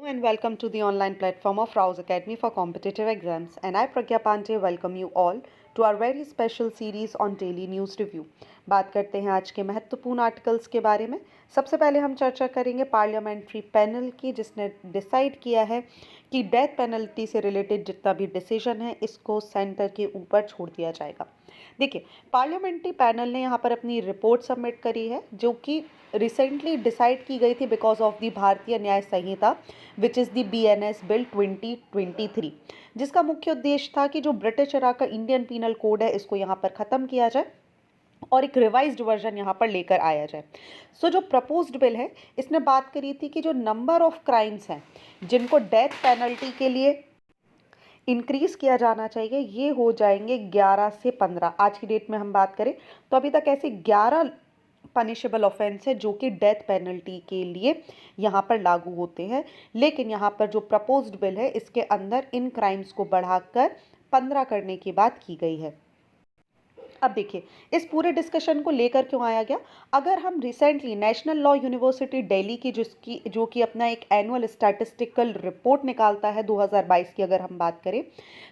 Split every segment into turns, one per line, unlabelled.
And welcome to the online platform of Rouse Academy for Competitive Exams. And I, Pragya Pandey, welcome you all to our very special series on Daily News Review. बात करते हैं आज के महत्वपूर्ण articles के बारे में। सबसे पहले हम चर्चा करेंगे पार्लियामेंट्री पैनल की, जिसने डिसाइड किया है कि डेथ पेनल्टी से रिलेटेड जितना भी डिसीजन है इसको सेंटर के ऊपर छोड़ दिया जाएगा। देखिए, पार्लियामेंट्री पैनल ने यहाँ पर अपनी रिपोर्ट सबमिट करी है, जो कि रिसेंटली डिसाइड की गई थी because of the Bharatiya Nyaya Sanhita which is the BNS bill 2023, जिसका मुख्य उद्देश्य था कि जो ब्रिटिश एरा का इंडियन पीनल कोड है इसको यहाँ पर ख़त्म किया जाए और एक रिवाइज्ड वर्जन यहाँ पर लेकर आया जाए। जो प्रपोज्ड बिल है इसने बात करी थी कि जो नंबर ऑफ क्राइम्स हैं जिनको डेथ पेनल्टी के लिए इंक्रीज किया जाना चाहिए ये हो जाएंगे 11 से 15। आज की डेट में हम बात करें तो अभी तक ऐसे 11 पनिशेबल ऑफेंस है जो कि डेथ पेनल्टी के लिए यहाँ पर लागू होते हैं, लेकिन यहाँ पर जो प्रपोज्ड बिल है इसके अंदर इन क्राइम्स को बढ़ाकर 15 करने की बात की गई है। अब देखिए, इस पूरे डिस्कशन को लेकर क्यों आया गया। अगर हम recently national law university Delhi की जो कि अपना एक एनुअल स्टैटिस्टिकल रिपोर्ट निकालता है 2022 की अगर हम बात करें,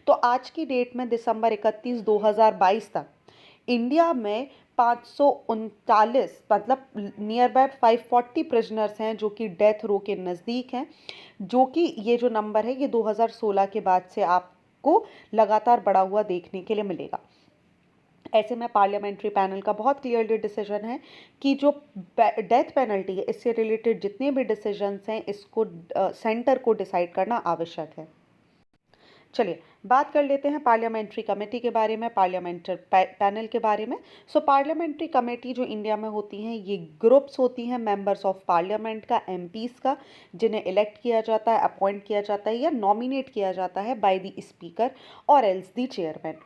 तो आज की डेट में दिसंबर 31, 2022 तक इंडिया में 539 मतलब नियर बाय 540 प्रिजनर्स हैं जो कि डेथ रो के नज़दीक हैं, जो कि ये जो नंबर है ये 2016 के बाद से आपको लगातार बढ़ा हुआ देखने के लिए मिलेगा। ऐसे में पार्लियामेंट्री पैनल का बहुत क्लियरली डिसीजन है कि जो डेथ पेनल्टी है इससे रिलेटेड जितने भी डिसीजंस हैं इसको सेंटर को डिसाइड करना आवश्यक है। चलिए बात कर लेते हैं पार्लियामेंट्री कमेटी के बारे में, पार्लियामेंट्री पैनल के बारे में। पार्लियामेंट्री कमेटी जो इंडिया में होती हैं ये ग्रुप्स होती हैं मेंबर्स ऑफ पार्लियामेंट का, MPs का, जिन्हें इलेक्ट किया जाता है, अपॉइंट किया जाता है या नॉमिनेट किया जाता है बाय द स्पीकर और एल्स द चेयरमैन।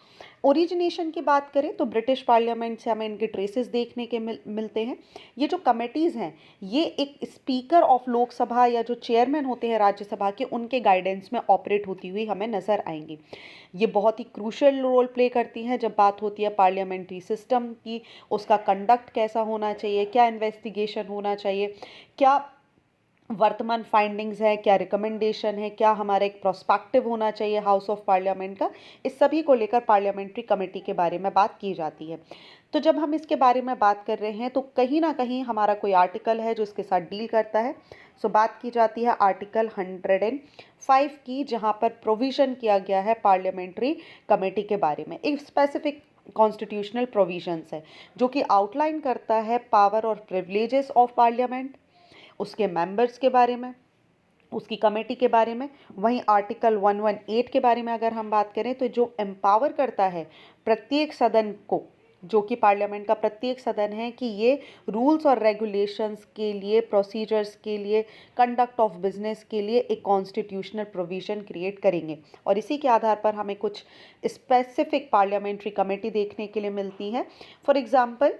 ओरिजिनेशन की बात करें तो ब्रिटिश पार्लियामेंट से हमें इनके ट्रेसेस देखने के मिलते हैं। ये जो कमेटीज़ हैं ये एक स्पीकर ऑफ लोकसभा या जो चेयरमैन होते हैं राज्यसभा के उनके गाइडेंस में ऑपरेट होती हुई हमें नज़र आएंगी। ये बहुत ही क्रूशियल रोल प्ले करती हैं जब बात होती है पार्लियामेंट्री सिस्टम की, उसका कंडक्ट कैसा होना चाहिए, क्या इन्वेस्टिगेशन होना चाहिए, क्या वर्तमान फाइंडिंग्स है, क्या रिकमेंडेशन है, क्या हमारा एक प्रोस्पेक्टिव होना चाहिए हाउस ऑफ पार्लियामेंट का, इस सभी को लेकर पार्लियामेंट्री कमेटी के बारे में बात की जाती है। तो जब हम इसके बारे में बात कर रहे हैं तो कहीं ना कहीं हमारा कोई आर्टिकल है जो इसके साथ डील करता है। बात की जाती है आर्टिकल 105 की, जहां पर प्रोविज़न किया गया है पार्लियामेंट्री कमेटी के बारे में। एक स्पेसिफिक कॉन्स्टिट्यूशनल प्रोविजंस है जो कि आउटलाइन करता है पावर और प्रिविलेजेस ऑफ पार्लियामेंट, उसके मेंबर्स के बारे में, उसकी कमेटी के बारे में। वहीं आर्टिकल 118 के बारे में अगर हम बात करें तो जो एम्पावर करता है प्रत्येक सदन को, जो कि पार्लियामेंट का प्रत्येक सदन है, कि ये रूल्स और रेगुलेशंस के लिए, प्रोसीजर्स के लिए, कंडक्ट ऑफ बिजनेस के लिए एक कॉन्स्टिट्यूशनल प्रोविज़न क्रिएट करेंगे। और इसी के आधार पर हमें कुछ स्पेसिफिक पार्लियामेंट्री कमेटी देखने के लिए मिलती है। फॉर एग्जाम्पल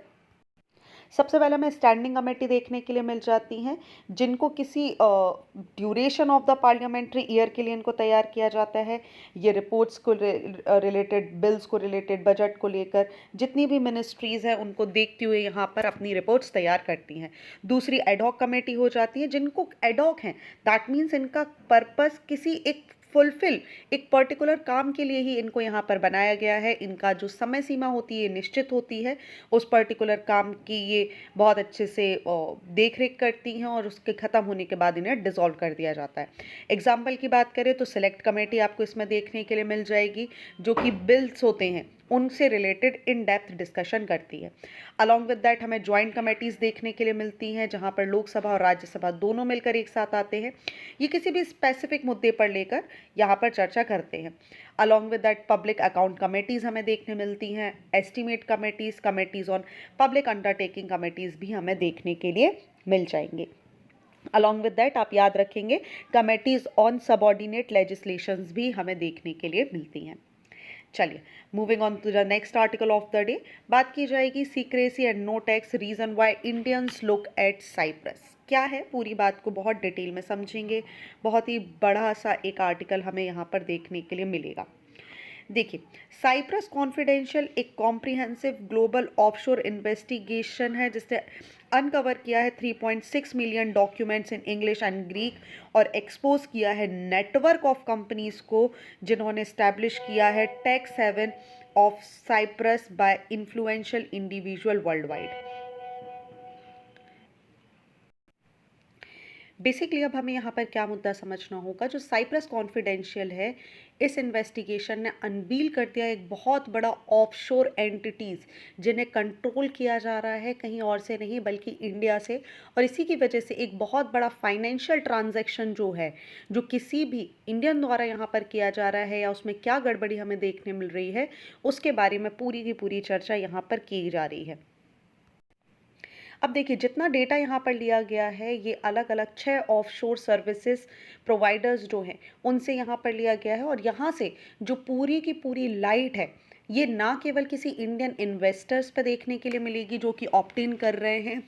सबसे पहले हमें स्टैंडिंग कमेटी देखने के लिए मिल जाती हैं, जिनको किसी duration of the parliamentary year के लिए इनको तैयार किया जाता है। ये रिपोर्ट्स को रिलेटेड, बिल्स को रिलेटेड, बजट को लेकर जितनी भी मिनिस्ट्रीज़ हैं उनको देखते हुए यहाँ पर अपनी रिपोर्ट्स तैयार करती हैं। दूसरी एडहॉक कमेटी हो जाती है, जिनको एडहॉक हैं दैट मीन्स इनका पर्पस किसी एक फुलफिल एक पर्टिकुलर काम के लिए ही इनको यहाँ पर बनाया गया है। इनका जो समय सीमा होती है निश्चित होती है, उस पर्टिकुलर काम की ये बहुत अच्छे से देख रेख करती हैं और उसके ख़त्म होने के बाद इन्हें डिसॉल्व कर दिया जाता है। एग्जाम्पल की बात करें तो सिलेक्ट कमेटी आपको इसमें देखने के लिए मिल जाएगी, जो कि बिल्स होते हैं उनसे रिलेटेड इन डेप्थ डिस्कशन करती है। अलॉन्ग विद दैट हमें जॉइंट कमेटीज़ देखने के लिए मिलती हैं, जहां पर लोकसभा और राज्यसभा दोनों मिलकर एक साथ आते हैं। ये किसी भी स्पेसिफिक मुद्दे पर लेकर यहाँ पर चर्चा करते हैं। Along with that public account committees हमें देखने मिलती हैं, estimate committees, committees on public undertaking committees भी हमें देखने के लिए मिल जाएंगे। अलॉन्ग विद दैट आप याद रखेंगे कमेटीज़ ऑन सबऑर्डिनेट लेजिस्लेशंस भी हमें देखने के लिए मिलती हैं। चलिए moving on to the next article of the day, बात की जाएगी secrecy and no tax reason why Indians look at Cyprus. क्या है पूरी बात को बहुत डिटेल में समझेंगे। बहुत ही बड़ा सा एक आर्टिकल हमें यहाँ पर देखने के लिए मिलेगा। देखिए, साइप्रस कॉन्फिडेंशियल एक कॉम्प्रिहेंसिव ग्लोबल ऑफशोर इन्वेस्टिगेशन है जिससे अनकवर किया है 3.6 million documents in English and Greek और एक्सपोज किया है नेटवर्क ऑफ कंपनीज को जिन्होंने स्टैब्लिश किया है tax haven of Cyprus by influential individual world wide. Basically अब हमें यहाँ पर क्या मुद्दा समझना होगा, जो साइप्रस कॉन्फिडेंशियल है, इस इन्वेस्टिगेशन ने अनवील कर दिया एक बहुत बड़ा ऑफशोर एंटिटीज़ जिन्हें कंट्रोल किया जा रहा है कहीं और से नहीं बल्कि इंडिया से, और इसी की वजह से एक बहुत बड़ा फाइनेंशियल ट्रांजैक्शन जो है, जो किसी भी इंडियन द्वारा यहाँ पर किया जा रहा है या उसमें क्या गड़बड़ी हमें देखने मिल रही है, उसके बारे में पूरी की पूरी चर्चा यहाँ पर की जा रही है। अब देखिए जितना डेटा यहाँ पर लिया गया है ये अलग अलग 6 ऑफशोर सर्विसेज प्रोवाइडर्स जो हैं उनसे यहाँ पर लिया गया है, और यहाँ से जो पूरी की पूरी लाइट है ये ना केवल किसी इंडियन इन्वेस्टर्स पर देखने के लिए मिलेगी जो कि ऑप्ट इन कर रहे हैं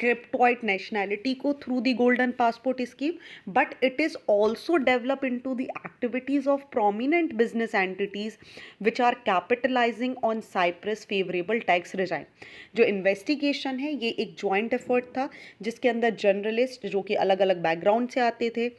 क्रिप्टोइड नेशनैलिटी को through the golden passport scheme, but it is also develop into the activities of prominent business entities which are capitalising on Cyprus favourable tax regime. जो इन्वेस्टिगेशन है ये एक जॉइंट एफर्ट था जिसके अंदर जर्नलिस्ट जो कि अलग अलग बैकग्राउंड से आते थे,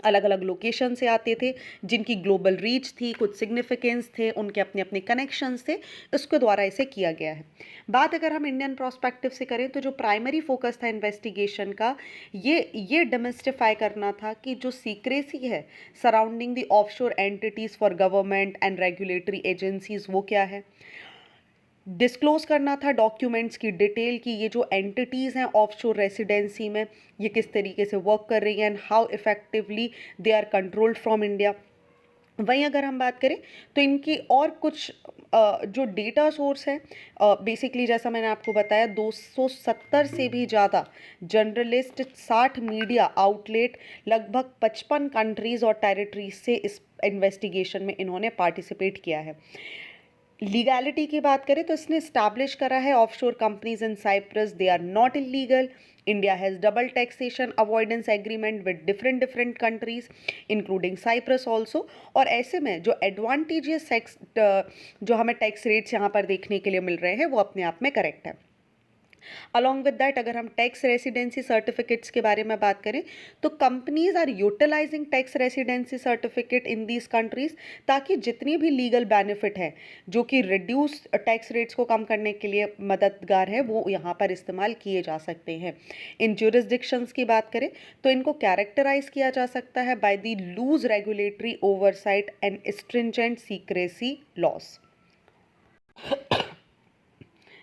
अलग अलग लोकेशन से आते थे, जिनकी ग्लोबल रीच थी, कुछ सिग्निफिकेंस थे, उनके अपने अपने कनेक्शंस थे, उसके द्वारा इसे किया गया है। बात अगर हम इंडियन प्रोस्पेक्टिव से करें तो जो प्राइमरी फोकस था इन्वेस्टिगेशन का ये डिमिस्टिफाई करना था कि जो सीक्रेसी है surrounding the offshore entities for government and regulatory agencies वो क्या है, डिस्क्लोज करना था डॉक्यूमेंट्स की डिटेल की ये जो एंटिटीज़ हैं ऑफशोर रेसिडेंसी में ये किस तरीके से वर्क कर रही हैं and how effectively they are controlled from India. वहीं अगर हम बात करें तो इनकी और कुछ जो डेटा सोर्स है बेसिकली जैसा मैंने आपको बताया 270 से भी ज़्यादा जर्नलिस्ट, 60 मीडिया आउटलेट, लगभग 55 कंट्रीज़ और टेरिटरीज से इस इन्वेस्टिगेशन में इन्होंने पार्टिसिपेट किया है। लीगैलिटी की बात करें तो इसने स्टैब्लिश करा है offshore companies in Cyprus they are not illegal, India has double taxation avoidance agreement with different different countries including Cyprus also, और ऐसे में जो एडवांटेजियस जो हमें टैक्स रेट्स यहाँ पर देखने के लिए मिल रहे हैं वो अपने आप में करेक्ट है। अलॉन्ग विद दैट अगर हम टैक्स रेसिडेंसी सर्टिफिकेट्स के बारे में बात करें तो companies are utilising tax residency certificate in these countries ताकि जितनी भी लीगल बेनिफिट है जो कि रिड्यूस टैक्स रेट्स को कम करने के लिए मददगार है वो यहाँ पर इस्तेमाल किए जा सकते हैं। इन ज्यूरिसडिक्शंस की बात करें तो इनको कैरेक्टराइज किया जा सकता है by the loose regulatory oversight and stringent secrecy laws.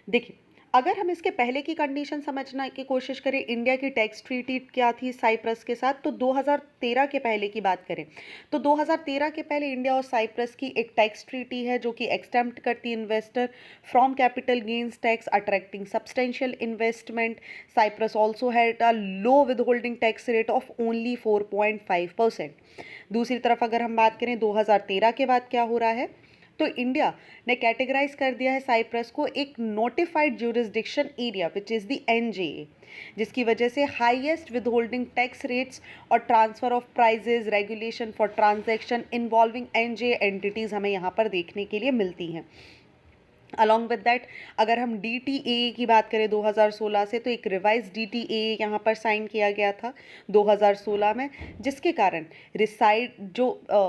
देखिए अगर हम इसके पहले की कंडीशन समझने की कोशिश करें, इंडिया की टैक्स ट्रीटी क्या थी साइप्रस के साथ, तो 2013 के पहले की बात करें तो 2013 के पहले इंडिया और साइप्रस की एक टैक्स ट्रीटी है जो कि एक्सटेम्प्ट करती investor from capital gains tax attracting substantial investment. Cyprus also had a low withholding tax rate of only 4.5%। दूसरी तरफ अगर हम बात करें 2013 के बाद क्या हो रहा है तो इंडिया ने कैटेगराइज कर दिया है साइप्रस को एक notified jurisdiction area which is the NJA, जिसकी वजह से highest withholding tax rates और transfer of prices regulation for transaction involving NJA entities हमें यहाँ पर देखने के लिए मिलती हैं। अलॉन्ग विद दैट अगर हम DTAA की बात करें 2016 से तो एक रिवाइज DTAA यहाँ पर साइन किया गया था 2016 में, जिसके कारण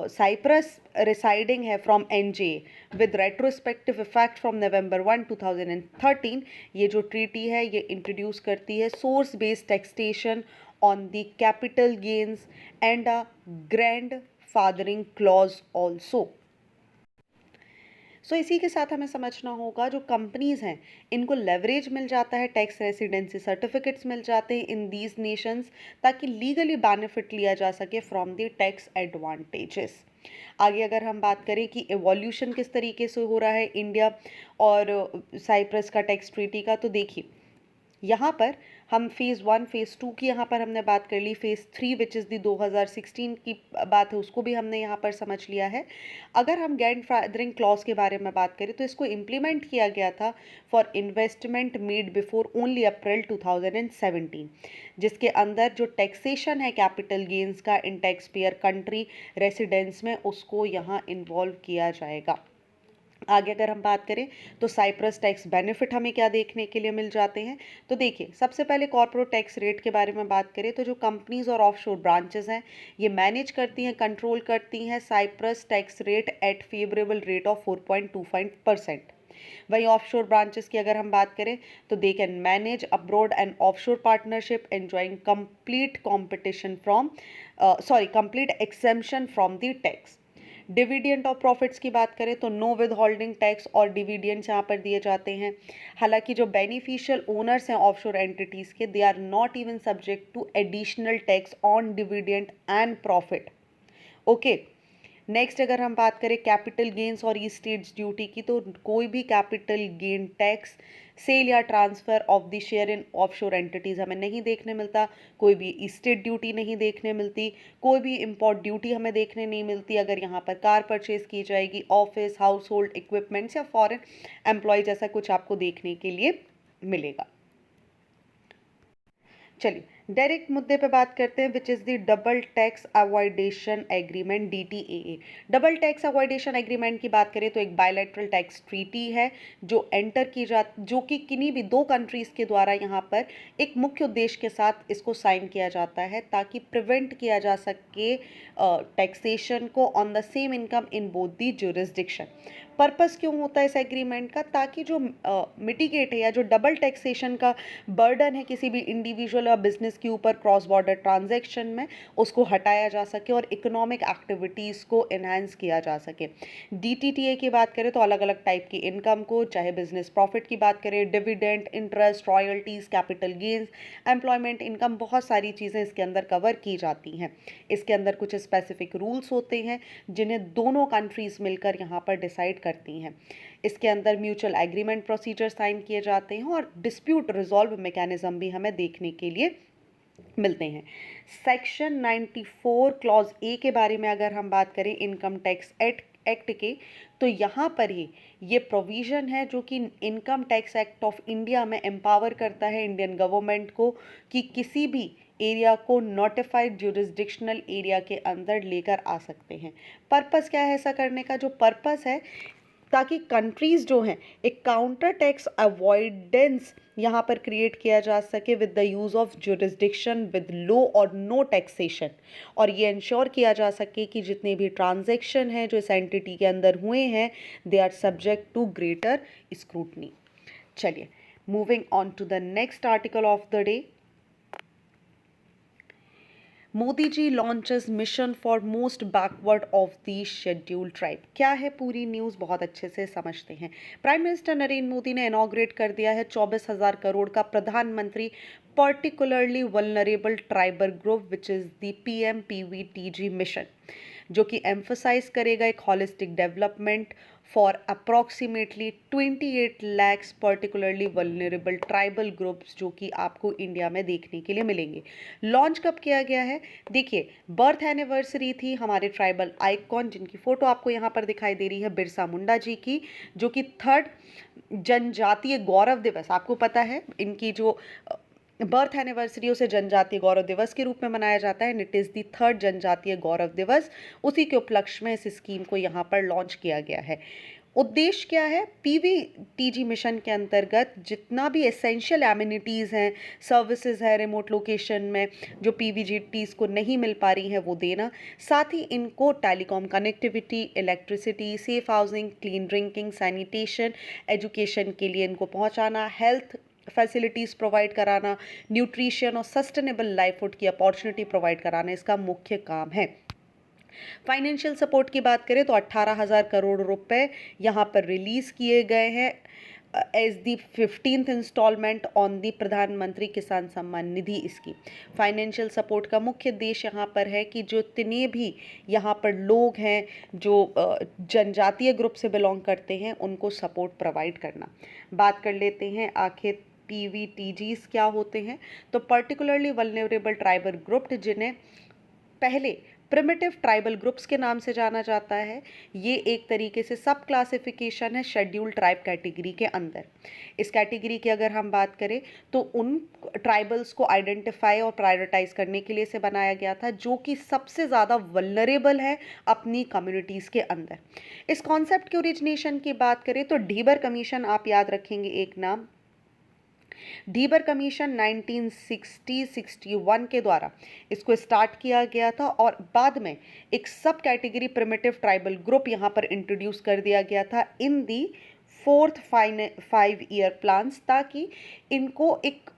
साइप्रस रिसाइडिंग है from NJ with retrospective effect from November 1, 2013 ये जो ट्रीटी है ये इंट्रोड्यूस करती है source based taxation on the capital gains and a grandfathering clause also. So इसी के साथ हमें समझना होगा जो कंपनीज़ हैं इनको लेवरेज मिल जाता है, टैक्स रेसिडेंसी सर्टिफिकेट्स मिल जाते हैं इन दीज नेशंस ताकि लीगली बेनिफिट लिया जा सके फ्रॉम द टैक्स एडवांटेजेस। आगे अगर हम बात करें कि एवोल्यूशन किस तरीके से हो रहा है इंडिया और साइप्रस का टैक्स ट्रीटी का, तो देखिए यहाँ पर हम फेज़ 1 फेज़ 2 की यहाँ पर हमने बात कर ली, फेज़ 3 विच इज़ दी 2016 की बात है उसको भी हमने यहाँ पर समझ लिया है। अगर हम ग्रैंडफादरिंग क्लॉज के बारे में बात करें तो इसको इम्प्लीमेंट किया गया था for investment made before only April 2017, जिसके अंदर जो टैक्सेशन है कैपिटल गेन्स का in taxpayer country residence में उसको यहाँ इन्वॉल्व किया जाएगा। आगे अगर हम बात करें तो साइप्रस टैक्स बेनिफिट हमें क्या देखने के लिए मिल जाते हैं। तो देखिए, सबसे पहले कॉर्पोरेट टैक्स रेट के बारे में बात करें तो जो कंपनीज और ऑफशोर ब्रांचेस हैं ये मैनेज करती हैं, कंट्रोल करती हैं Cyprus tax rate at favourable rate of 4.25%। वहीं ऑफशोर ब्रांचेस की अगर हम बात करें तो they can manage abroad and offshore partnership enjoying complete competition from complete exemption from the tax. Dividend of profits की बात करें तो नो विद होल्डिंग टैक्स और डिविडेंड्स यहाँ पर दिए जाते हैं। हालांकि जो बेनिफिशियल ओनर्स हैं ऑफशोर एंटिटीज़ के, they are not even subject to additional tax on dividend and profit. Okay, next अगर हम बात करें कैपिटल गेन्स और ईस्टेट्स ड्यूटी की, तो कोई भी कैपिटल गेन टैक्स सेल या transfer of the share in offshore entities हमें नहीं देखने मिलता। कोई भी ईस्टेट ड्यूटी नहीं देखने मिलती, कोई भी इंपोर्ट ड्यूटी हमें देखने नहीं मिलती अगर यहाँ पर कार परचेज की जाएगी, ऑफिस हाउस होल्ड इक्विपमेंट्स या फॉरेन एम्प्लॉय जैसा कुछ आपको देखने के लिए मिलेगा। चलिए डायरेक्ट मुद्दे पे बात करते हैं, which is the double tax avoidation agreement DTAA। Double tax avoidation agreement की बात करें तो एक बायलैटरल टैक्स ट्रीटी है जो कि किन्हीं भी दो कंट्रीज़ के द्वारा यहाँ पर एक मुख्य उद्देश्य के साथ इसको साइन किया जाता है ताकि प्रिवेंट किया जा सके टैक्सेशन को on the same income in both the jurisdiction. Purpose क्यों होता है इस एग्रीमेंट का? ताकि जो मिटिगेट है या जो डबल टैक्सेशन का बर्डन है किसी भी इंडिविजुअल या बिजनेस के ऊपर क्रॉस बॉर्डर ट्रांजैक्शन में, उसको हटाया जा सके और इकोनॉमिक एक्टिविटीज़ को एनहांस किया जा सके। DTTA की बात करें तो अलग अलग टाइप की इनकम को, चाहे बिजनेस प्रॉफिट की बात करें, dividend, interest, royalties, capital gains, employment income, बहुत सारी चीज़ें इसके अंदर कवर की जाती हैं। इसके अंदर कुछ स्पेसिफिक रूल्स होते हैं जिन्हें दोनों कंट्रीज़ मिलकर यहाँ पर डिसाइड करती हैं। इसके अंदर म्यूचुअल एग्रीमेंट प्रोसीजर साइन किए जाते हैं और डिस्प्यूट रिजॉल्व मैकेनिज्म भी हमें देखने के लिए मिलते हैं। सेक्शन 94 क्लॉज ए के बारे में अगर हम बात करें इनकम टैक्स एक्ट के, तो यहाँ पर ही ये प्रोविज़न है जो कि income tax act of India में एम्पावर करता है इंडियन गवर्नमेंट को कि किसी भी एरिया को नोटिफाइड जुरिस्डिक्शनल एरिया के अंदर लेकर आ सकते हैं। पर्पस क्या है ऐसा करने का? जो पर्पस है ताकि कंट्रीज़ जो हैं एक काउंटर टैक्स अवॉइडेंस यहाँ पर क्रिएट किया जा सके with the use of jurisdiction with low और नो टैक्सेशन, और ये इंश्योर किया जा सके कि जितने भी ट्रांजैक्शन हैं जो इस एंटिटी के अंदर हुए हैं they are subject to greater scrutiny. चलिए moving on to the next article of the day. Modi ji launches mission for most backward of the scheduled tribe. क्या है पूरी न्यूज़, बहुत अच्छे से समझते हैं। प्राइम मिनिस्टर नरेंद्र मोदी ने इनॉग्रेट कर दिया है 24,000 करोड़ का प्रधानमंत्री particularly vulnerable tribal group which is the PMPVTG mission, जो कि एम्फसाइज करेगा एक holistic development for approximately 28 lakhs particularly vulnerable tribal groups जो कि आपको इंडिया में देखने के लिए मिलेंगे। लॉन्च कब किया गया है? देखिए, बर्थ एनिवर्सरी थी हमारे ट्राइबल आइकॉन जिनकी फ़ोटो आपको यहाँ पर दिखाई दे रही है बिरसा मुंडा जी की, जो कि 3rd जनजातीय गौरव दिवस, आपको पता है इनकी जो बर्थ एनिवर्सरी उसे जनजातीय गौरव दिवस के रूप में मनाया जाता है and it is the 3rd जनजातीय गौरव दिवस। उसी के उपलक्ष्य में इस स्कीम को यहाँ पर लॉन्च किया गया है। उद्देश्य क्या है? PVTG मिशन के अंतर्गत जितना भी एसेंशियल एमिनिटीज़ हैं, सर्विसेज है रिमोट लोकेशन में जो PVTGs को नहीं मिल पा रही हैं वो देना, साथ ही इनको telecom connectivity, electricity, safe housing, clean drinking, sanitation, education के लिए इनको पहुँचाना, हेल्थ फैसिलिटीज़ प्रोवाइड कराना, न्यूट्रिशन और सस्टेनेबल लाइवहुड की अपॉर्चुनिटी प्रोवाइड कराना इसका मुख्य काम है। फाइनेंशियल सपोर्ट की बात करें तो 18,000 करोड़ रुपए यहाँ पर रिलीज़ किए गए हैं as the 15th installment on the Pradhan Mantri Kisan Samman Nidhi scheme. Financial support का मुख्य उद्देश्य यहाँ पर है कि जो इतने भी यहाँ पर लोग हैं जो जनजातीय ग्रुप से बिलोंग करते हैं उनको सपोर्ट प्रोवाइड करना। बात कर लेते हैं आखिर PVTGs क्या होते हैं। तो पर्टिकुलरली वल्नरेबल ट्राइबल ग्रुप जिन्हें पहले प्रिमिटिव ट्राइबल ग्रुप्स के नाम से जाना जाता है। ये एक तरीके से सब क्लासिफिकेशन है शेड्यूल्ड ट्राइब कैटेगरी के अंदर। इस कैटेगरी की अगर हम बात करें तो उन ट्राइबल्स को आइडेंटिफाई और प्रायोरिटाइज करने के लिए इसे बनाया गया था जो कि सबसे ज़्यादा वल्नरेबल है अपनी कम्युनिटीज़ के अंदर। इस कॉन्सेप्ट के ओरिजिनेशन की बात करें तो ढीबर कमीशन, आप याद रखेंगे एक नाम, ढीबर कमीशन 1960-61 के द्वारा इसको स्टार्ट किया गया था और बाद में एक सब कैटेगरी प्रिमिटिव ट्राइबल ग्रुप यहाँ पर इंट्रोड्यूस कर दिया गया था इन दी 4th 5 ईयर प्लान्स, ताकि इनको एक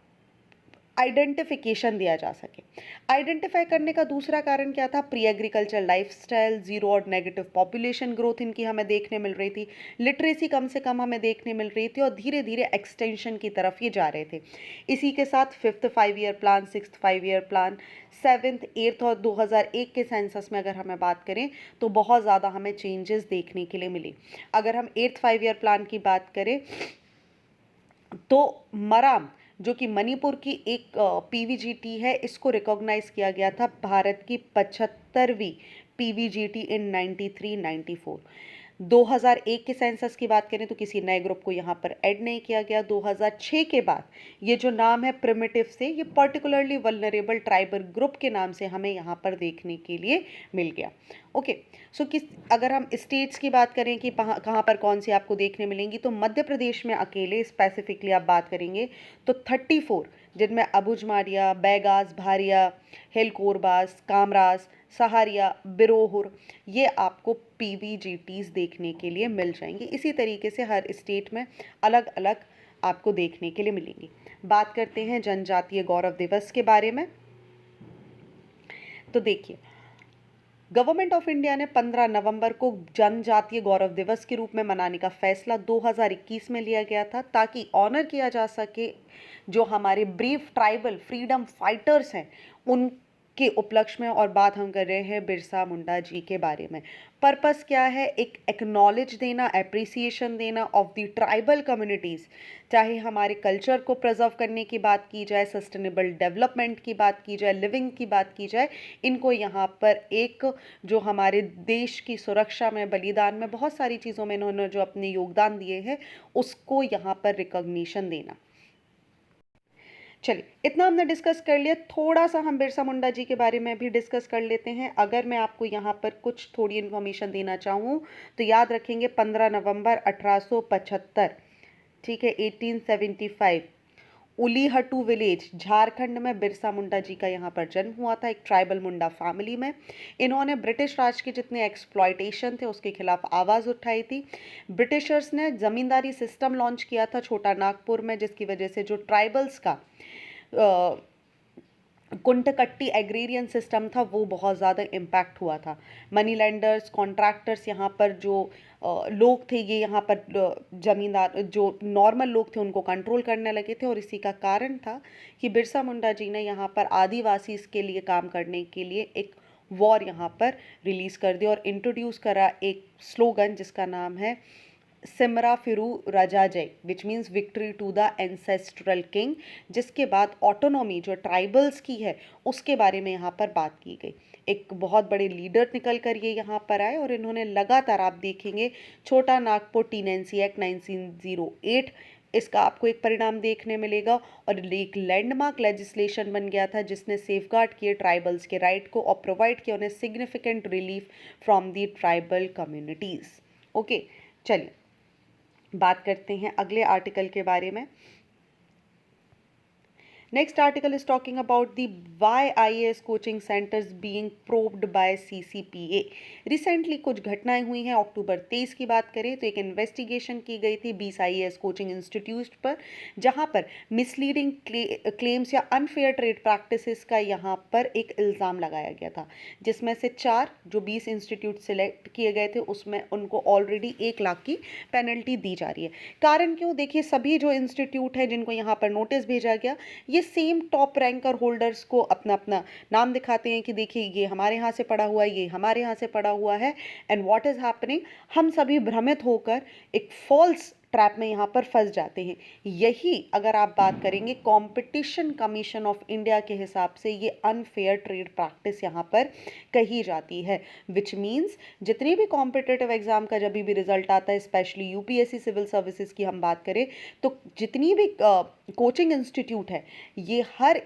आइडेंटिफिकेशन दिया जा सके। आइडेंटिफाई करने का दूसरा कारण क्या था? प्री एग्रीकल्चर लाइफस्टाइल, जीरो और नेगेटिव पॉपुलेशन ग्रोथ इनकी हमें देखने मिल रही थी, लिटरेसी कम से कम हमें देखने मिल रही थी और धीरे धीरे एक्सटेंशन की तरफ ये जा रहे थे। इसी के साथ 5th 5 year plan, 6th 5 year plan, 7th 8th और 2001 के सेंसस में अगर हमें बात करें तो बहुत ज़्यादा हमें चेंजेस देखने के लिए मिली। अगर हम 8th 5 ईयर प्लान की बात करें तो मराम, जो कि मणिपुर की एक पीवीजीटी है, इसको रिकॉग्नाइज किया गया था भारत की 75वीं पीवीजीटी इन 93-94। 2001 के सेंसस की बात करें तो किसी नए ग्रुप को यहाँ पर ऐड नहीं किया गया। 2006 के बाद ये जो नाम है प्रिमिटिव से, ये पर्टिकुलरली वल्नरेबल ट्राइबल ग्रुप के नाम से हमें यहाँ पर देखने के लिए मिल गया। ओके, सो अगर हम स्टेट्स की बात करें कि कहाँ पर कौन सी आपको देखने मिलेंगी, तो मध्य प्रदेश में अकेले स्पेसिफिकली आप बात करेंगे तो 34, जिनमें अबुझमारिया, बैगास, भारिया, हिलकोरबास, कामरास, सहारिया, बिरोहुर, ये आपको पीवीजीटीज देखने के लिए मिल जाएंगी। इसी तरीके से हर स्टेट में अलग अलग आपको देखने के लिए मिलेंगी। बात करते हैं जनजातीय गौरव दिवस के बारे में। तो देखिए, गवर्नमेंट ऑफ इंडिया ने 15 नवंबर को जनजातीय गौरव दिवस के रूप में मनाने का फैसला 2021 में लिया गया था, ताकि ऑनर किया जा सके जो हमारे ब्रीफ ट्राइबल फ्रीडम फाइटर्स हैं उनके उपलक्ष्य में। और बात हम कर रहे हैं बिरसा मुंडा जी के बारे में। पर्पस क्या है? एक एक्नॉलेज देना, एप्रिसिएशन देना ऑफ द ट्राइबल कम्युनिटीज़, चाहे हमारे कल्चर को प्रिजर्व करने की बात की जाए, सस्टेनेबल डेवलपमेंट की बात की जाए, लिविंग की बात की जाए, इनको यहाँ पर एक जो हमारे देश की सुरक्षा में, बलिदान में, बहुत सारी चीज़ों में इन्होंने जो अपने योगदान दिए हैं उसको यहाँ पर रिकॉग्निशन देना। चलिए, इतना हमने डिस्कस कर लिया। थोड़ा सा हम बिरसा मुंडा जी के बारे में भी डिस्कस कर लेते हैं। अगर मैं आपको यहाँ पर कुछ थोड़ी इन्फॉर्मेशन देना चाहूँ तो याद रखेंगे 15 नवंबर 1875, ठीक है, 1875, उलीहट्टू विलेज झारखंड में बिरसा मुंडा जी का यहाँ पर जन्म हुआ था, एक ट्राइबल मुंडा फैमिली में। इन्होंने ब्रिटिश राज के जितने एक्सप्लॉयटेशन थे उसके खिलाफ आवाज़ उठाई थी। ब्रिटिशर्स ने ज़मींदारी सिस्टम लॉन्च किया था छोटा नागपुर में, जिसकी वजह से जो ट्राइबल्स का कुंटकट्टी एग्रेरियन सिस्टम था वो बहुत ज़्यादा इम्पैक्ट हुआ था। मनी लैंडर्स, कॉन्ट्रैक्टर्स, यहाँ पर जो लोग थे, ये यहाँ पर जमींदार जो नॉर्मल लोग थे उनको कंट्रोल करने लगे थे। और इसी का कारण था कि बिरसा मुंडा जी ने यहाँ पर आदिवासी के लिए काम करने के लिए एक वॉर यहाँ पर रिलीज़ कर दिया और इंट्रोड्यूस करा एक स्लोगन जिसका नाम है सिमरा फिरू राजाजय, which means victory to the ancestral king, जिसके बाद ऑटोनॉमी जो ट्राइबल्स की है उसके बारे में यहाँ पर बात की गई। एक बहुत बड़े लीडर निकल कर ये यहाँ पर आए और इन्होंने लगातार, आप देखेंगे, छोटा नागपुर टीनेंसी एक्ट 1908, इसका आपको एक परिणाम देखने मिलेगा और एक लैंडमार्क लेजिस्लेशन बन गया था जिसने सेफगार्ड किए ट्राइबल्स के राइट को और प्रोवाइड किया उन्हें significant relief from the tribal communities. Okay, चलिए बात करते हैं अगले आर्टिकल के बारे में। Next article is talking about the why IAS coaching centres being probed by CCPA। Recently कुछ घटनाएं हुई हैं। अक्टूबर 23 की बात करें तो एक इन्वेस्टिगेशन की गई थी 20 IAS कोचिंग इंस्टीट्यूट पर, जहां पर मिसलीडिंग क्लेम्स या अनफेयर ट्रेड प्रैक्टिसेस का यहां पर एक इल्ज़ाम लगाया गया था, जिसमें से 4 जो 20 इंस्टीट्यूट सिलेक्ट किए गए थे उसमें उनको ऑलरेडी 1 लाख की पेनल्टी दी जा रही है। कारण क्यों? देखिए, सभी जो इंस्टीट्यूट है जिनको यहाँ पर नोटिस भेजा गया, ये सेम टॉप रैंकर होल्डर्स को अपना अपना नाम दिखाते हैं कि देखिए ये हमारे यहाँ से पढ़ा हुआ है, ये हमारे यहाँ से पढ़ा हुआ है। एंड व्हाट इज हैपनिंग, हम सभी भ्रमित होकर एक फॉल्स ट्रैप में यहाँ पर फंस जाते हैं। यही अगर आप बात करेंगे कंपटीशन कमीशन ऑफ इंडिया के हिसाब से ये अनफेयर ट्रेड प्रैक्टिस यहाँ पर कही जाती है। विच मीन्स जितने भी कॉम्पिटिटिव एग्जाम का जब भी रिजल्ट आता है, स्पेशली यूपीएससी सिविल सर्विसेज की हम बात करें, तो जितनी भी कोचिंग इंस्टीट्यूट है ये हर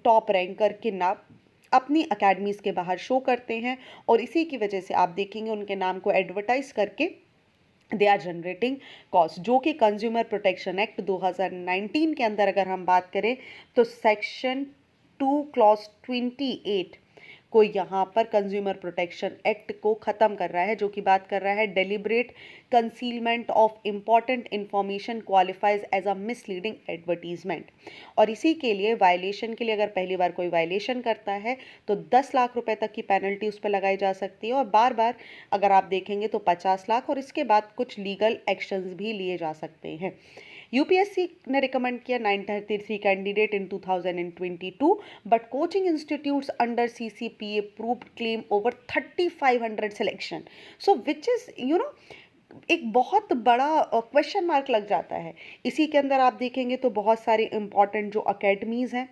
टॉप रैंकर के नाम अपनी अकेडमीज़ के बाहर शो करते हैं, और इसी की वजह से आप देखेंगे उनके नाम को एडवर्टाइज करके दे आर जनरेटिंग कॉस्ट, जो कि कंज्यूमर प्रोटेक्शन एक्ट 2019 के अंदर अगर हम बात करें तो सेक्शन 2 क्लॉज 28 को यहाँ पर कंज्यूमर प्रोटेक्शन एक्ट को ख़त्म कर रहा है, जो कि बात कर रहा है deliberate concealment of important information qualifies as a misleading advertisement. और इसी के लिए वायलेशन के लिए अगर पहली बार कोई वायलेशन करता है तो 10 लाख रुपए तक की पेनल्टी उस पर लगाई जा सकती है, और बार बार अगर आप देखेंगे तो 50 लाख, और इसके बाद कुछ लीगल एक्शंस भी लिए जा सकते हैं। यूपीएससी ने रिकमेंड किया 933 candidate in 2022, but coaching institutes under CCPA proved claim over 3500 selection. So which is एक बहुत बड़ा क्वेश्चन मार्क लग जाता है। इसी के अंदर आप देखेंगे तो बहुत सारे इंपॉर्टेंट जो अकेडमीज हैं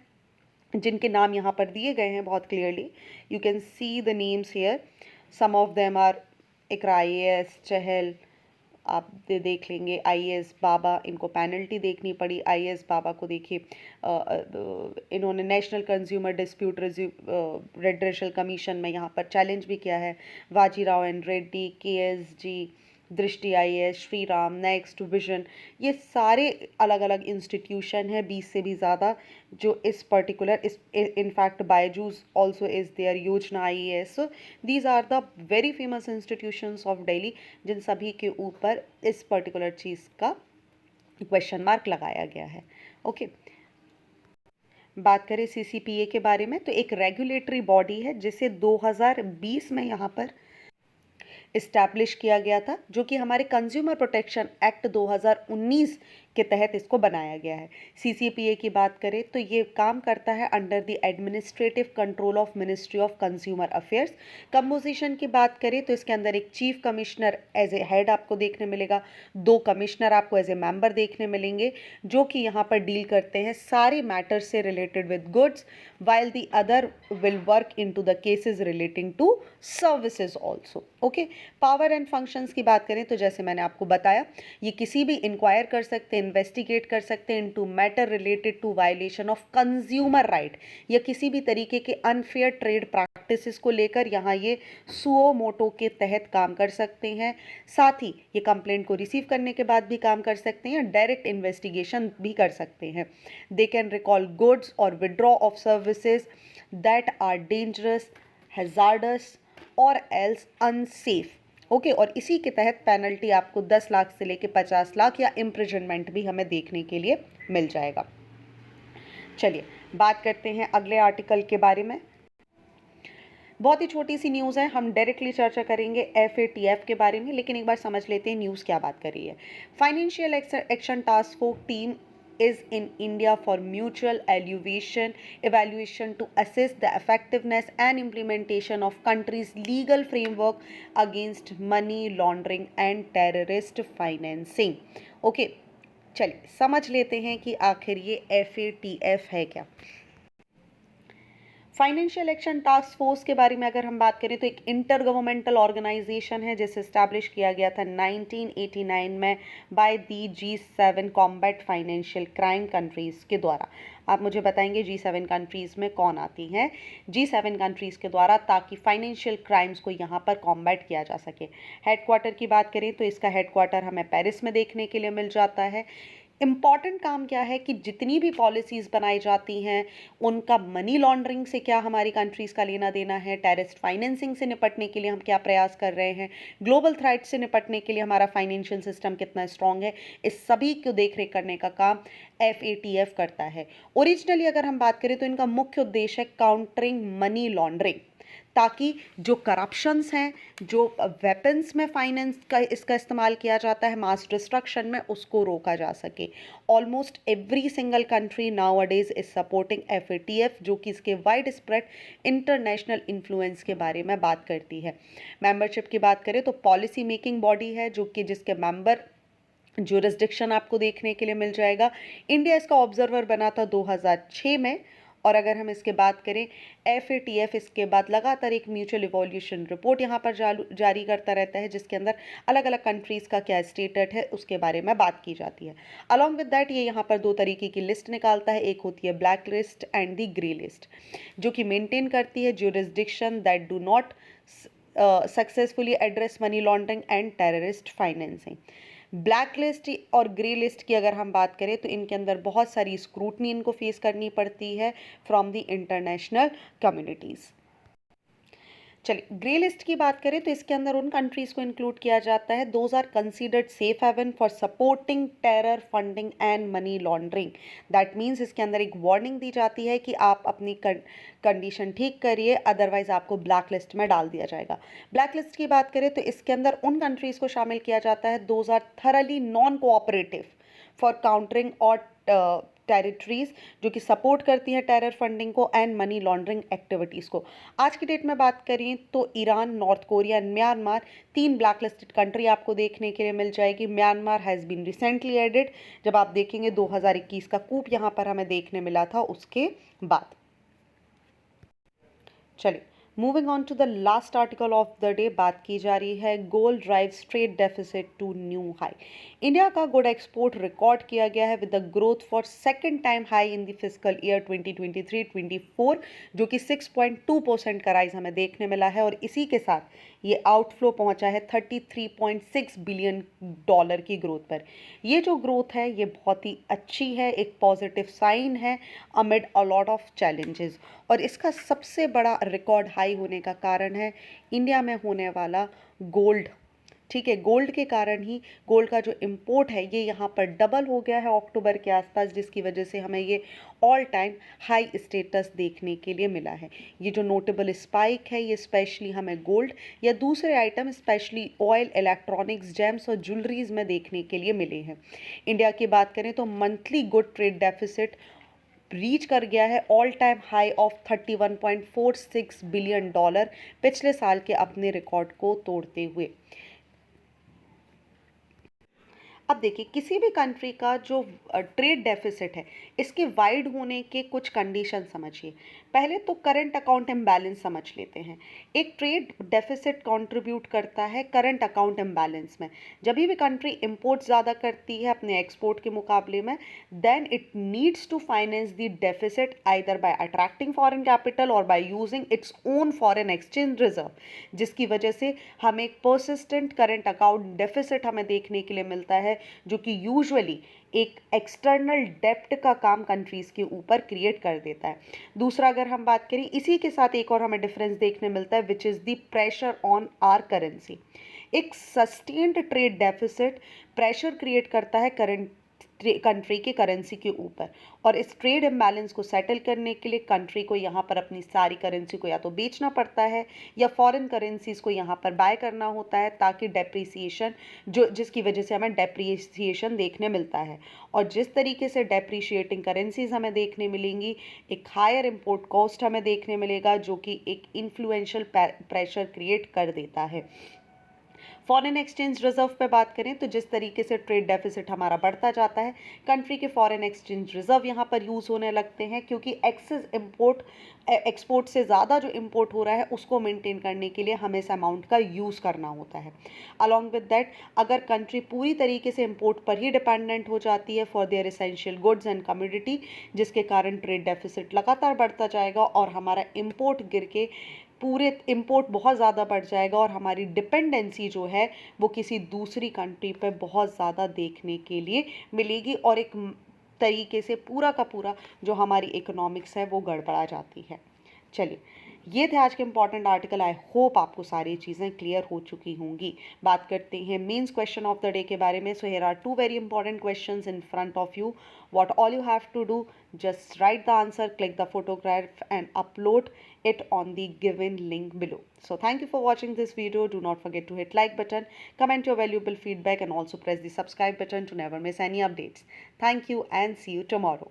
जिनके नाम यहाँ पर दिए गए हैं बहुत clearly, you can see the names here. Some of them are Iqra IAS, Chahal, आप देख लेंगे। IAS बाबा, इनको पेनल्टी देखनी पड़ी। IAS बाबा को देखिए, इन्होंने नेशनल कंज्यूमर डिस्प्यूट रेड्रेशल कमीशन में यहाँ पर चैलेंज भी किया है। वाजीराव एंड रेड्डी, KSG, दृष्टि IAS, Shri Ram, next vision, ये सारे अलग अलग इंस्टीट्यूशन हैं, 20 से भी ज़्यादा, जो इस particular in fact Byju's also is there, Yojana IAS। These are the very famous institutions of Delhi जिन सभी के ऊपर इस पर्टिकुलर चीज़ का क्वेश्चन मार्क लगाया गया है। ओके, बात करें CCPA के बारे में, तो एक रेगुलेटरी बॉडी है जिसे 2020 में यहाँ पर इस्टेब्लिश किया गया था, जो कि हमारे कंज्यूमर प्रोटेक्शन एक्ट 2019 के तहत इसको बनाया गया है। CCPA की बात करें तो ये काम करता है under the administrative control of ministry of consumer affairs. Composition की बात करें तो इसके अंदर एक chief commissioner as a head आपको देखने मिलेगा, 2 कमिश्नर आपको एज ए मेंबर देखने मिलेंगे, जो कि यहाँ पर डील करते हैं सारे मैटर्स से related with goods, while the other will work into the cases relating to services also. Okay, power and functions की बात करें तो जैसे मैंने आपको बताया, ये किसी भी इंक्वायर कर सकते हैं, इन्वेस्टिगेट कर सकते हैं into matter related to violation of consumer right या किसी भी तरीके के अनफेयर ट्रेड प्रैक्टिसेस को लेकर यहाँ ये सुओ मोटो के तहत काम कर सकते हैं। साथ ही ये कंप्लेंट को रिसीव करने के बाद भी काम कर सकते हैं, डायरेक्ट इन्वेस्टिगेशन भी कर सकते हैं। दे कैन रिकॉल गुड्स और withdraw of services that are dangerous, hazardous और एल्स अनसेफ। ओके, और इसी के तहत पेनल्टी आपको 10 लाख से लेके 50 लाख या इम्प्रिजनमेंट भी हमें देखने के लिए मिल जाएगा। चलिए बात करते हैं अगले आर्टिकल के बारे में। बहुत ही छोटी सी न्यूज़ है, हम डायरेक्टली चर्चा करेंगे FATF के बारे में, लेकिन एक बार समझ लेते हैं न्यूज़ क्या बात कर रही है। Financial action task force team is in India for mutual evaluation to assess the effectiveness and implementation of country's legal framework against money laundering and terrorist financing. Okay, चलिए समझ लेते हैं कि आखिर ये FATF है क्या। फाइनेंशियल एक्शन टास्क फोर्स के बारे में अगर हम बात करें तो एक इंटर गवर्नमेंटल ऑर्गेनाइजेशन है जिसे स्टैब्लिश किया गया था 1989 में by the G7 combat financial crime countries के द्वारा। आप मुझे बताएंगे G7 कंट्रीज़ में कौन आती हैं? G7 कंट्रीज़ के द्वारा, ताकि फाइनेंशियल क्राइम्स को यहाँ पर कॉम्बैट किया जा सके। हेडक्वार्टर की बात करें तो इसका हेडक्वार्टर हमें पेरिस में देखने के लिए मिल जाता है। इम्पॉर्टेंट काम क्या है कि जितनी भी पॉलिसीज़ बनाई जाती हैं उनका मनी लॉन्ड्रिंग से क्या हमारी कंट्रीज़ का लेना देना है, टेररिस्ट फाइनेंसिंग से निपटने के लिए हम क्या प्रयास कर रहे हैं, ग्लोबल थ्रेट से निपटने के लिए हमारा फाइनेंशियल सिस्टम कितना स्ट्रॉन्ग है, इस सभी को देख रेख करने का काम FATF करता है। ओरिजिनली अगर हम बात करें तो इनका मुख्य उद्देश्य है काउंटरिंग मनी लॉन्ड्रिंग, ताकि जो करप्शंस हैं, जो वेपन्स में फाइनेंस का इसका इस्तेमाल किया जाता है मास डिस्ट्रक्शन में, उसको रोका जा सके। Almost every single country now अडेज इज सपोर्टिंग FATF, जो कि इसके वाइड स्प्रेड इंटरनेशनल इन्फ्लुएंस के बारे में बात करती है। मेंबरशिप की बात करें तो पॉलिसी मेकिंग बॉडी है जो कि जिसके मेंबर ज्यूरिसडिक्शन आपको देखने के लिए मिल जाएगा। इंडिया इसका ऑब्जर्वर बना था 2006 में। और अगर हम इसके बात करें, FATF इसके बाद लगातार एक म्यूचुअल इवोल्यूशन रिपोर्ट यहाँ पर जारी करता रहता है, जिसके अंदर अलग अलग कंट्रीज़ का क्या स्टेटस है उसके बारे में बात की जाती है। अलॉन्ग विद दैट ये यहाँ पर दो तरीके की लिस्ट निकालता है, एक होती है black list and the grey list, जो कि मेंटेन करती है jurisdiction that do not successfully address money laundering and terrorist financing. Black list और ग्रे लिस्ट की अगर हम बात करें तो इनके अंदर बहुत सारी स्क्रूटनी इनको फेस करनी पड़ती है फ्रॉम द इंटरनेशनल कम्युनिटीज़। चलिए, ग्रे लिस्ट की बात करें तो इसके अंदर उन कंट्रीज़ को इंक्लूड किया जाता है those are considered safe haven for supporting terror funding and money laundering. That means इसके अंदर एक वार्निंग दी जाती है कि आप अपनी कंडीशन ठीक करिए, अदरवाइज आपको ब्लैक लिस्ट में डाल दिया जाएगा। ब्लैक लिस्ट की बात करें तो इसके अंदर उन कंट्रीज़ को शामिल किया जाता है those are thoroughly non cooperative for countering और टेरिटरीज जो कि सपोर्ट करती हैं टेरर फंडिंग को एंड मनी लॉन्ड्रिंग एक्टिविटीज़ को। आज की डेट में बात करें तो Iran, North Korea and Myanmar 3 black listed country आपको देखने के लिए मिल जाएगी। Myanmar has been recently added, जब आप देखेंगे 2021 का कूप यहाँ पर हमें देखने मिला था उसके बाद। चलिए, moving on to the last article of the day, बात की जा रही है gold drives trade deficit to new high. India का गुड एक्सपोर्ट रिकॉर्ड किया गया है with the growth for second time high in the physical year 2023-24, जो कि 6.2% का राइज हमें देखने मिला है। और इसी के साथ ये आउटफ्लो पहुंचा है $33.6 बिलियन की ग्रोथ पर। ये जो ग्रोथ है ये बहुत ही अच्छी है, एक पॉजिटिव साइन है amid a lot of challenges. और इसका सबसे बड़ा रिकॉर्ड हाई होने का कारण है इंडिया में होने वाला गोल्ड। ठीक है, गोल्ड के कारण ही गोल्ड का जो इम्पोर्ट है ये यहाँ पर डबल हो गया है अक्टूबर के आसपास, जिसकी वजह से हमें ये ऑल टाइम हाई स्टेटस देखने के लिए मिला है। ये जो नोटेबल स्पाइक है ये स्पेशली हमें गोल्ड या दूसरे item specially oil, electronics, James और ज्वेलरीज में देखने के लिए मिले हैं। इंडिया की बात करें तो monthly good trade deficit reach कर गया है all time high of $31.46 billion पिछले साल के अपने रिकॉर्ड को तोड़ते हुए। अब देखिए, किसी भी कंट्री का जो ट्रेड डेफिसिट है इसके वाइड होने के कुछ कंडीशन समझिए। पहले तो करंट अकाउंट इम्बैलेंस समझ लेते हैं। एक ट्रेड डेफिसिट कंट्रीब्यूट करता है करंट अकाउंट इम्बैलेंस में। जब भी कंट्री इंपोर्ट ज़्यादा करती है अपने एक्सपोर्ट के मुकाबले में, then it needs to finance the deficit either by attracting foreign capital और by using its own foreign exchange reserve, जिसकी वजह से हमें एक परसिस्टेंट करंट अकाउंट डेफिसिट हमें देखने के लिए मिलता है, जो कि यूजुअली एक एक्सटर्नल डेप्ट का काम कंट्रीज के ऊपर क्रिएट कर देता है। दूसरा, अगर हम बात करें, इसी के साथ एक और हमें डिफरेंस देखने मिलता है which is the pressure on our currency. एक sustained trade deficit pressure create करता है करंट कंट्री के करेंसी के ऊपर, और इस ट्रेड इम्बैलेंस को सेटल करने के लिए कंट्री को यहाँ पर अपनी सारी करेंसी को या तो बेचना पड़ता है या फॉरेन करेंसीज को यहाँ पर बाय करना होता है, ताकि डेप्रीसिएशन जिसकी वजह से हमें डेप्रीसिएशन देखने मिलता है। और जिस तरीके से डेप्रीशिएटिंग करेंसीज हमें देखने मिलेंगी, एक हायर इम्पोर्ट कॉस्ट हमें देखने मिलेगा, जो कि एक इन्फ्लुएंशियल प्रेशर क्रिएट कर देता है। फॉरेन एक्सचेंज रिजर्व पे बात करें तो जिस तरीके से ट्रेड डेफिसिट हमारा बढ़ता जाता है, कंट्री के फॉरेन एक्सचेंज रिजर्व यहाँ पर यूज़ होने लगते हैं, क्योंकि एक्सेस एक्सपोर्ट से ज़्यादा जो इम्पोर्ट हो रहा है उसको मेंटेन करने के लिए हमें इस अमाउंट का यूज़ करना होता है। अलॉन्ग विद दैट, अगर कंट्री पूरी तरीके से इम्पोर्ट पर ही डिपेंडेंट हो जाती है for their essential goods and commodity, जिसके कारण ट्रेड डेफिसिट लगातार बढ़ता जाएगा और हमारा इम्पोर्ट गिर के पूरे इंपोर्ट बहुत ज़्यादा बढ़ जाएगा और हमारी डिपेंडेंसी जो है वो किसी दूसरी कंट्री पे बहुत ज़्यादा देखने के लिए मिलेगी, और एक तरीके से पूरा का पूरा जो हमारी इकोनॉमिक्स है वो गड़बड़ा जाती है। चलिए, ये थे आज के इंपॉर्टेंट आर्टिकल। आई होप आपको सारी चीज़ें क्लियर हो चुकी होंगी। बात करते हैं mains question of the day के बारे में। So here are 2 very important questions in front of you. What all you have to do, just write the answer, click the photograph and upload it on the given link below. So thank you for watching this video. Do not forget to hit like button, comment your valuable feedback and also press the subscribe button to never miss any updates. Thank you and see you tomorrow.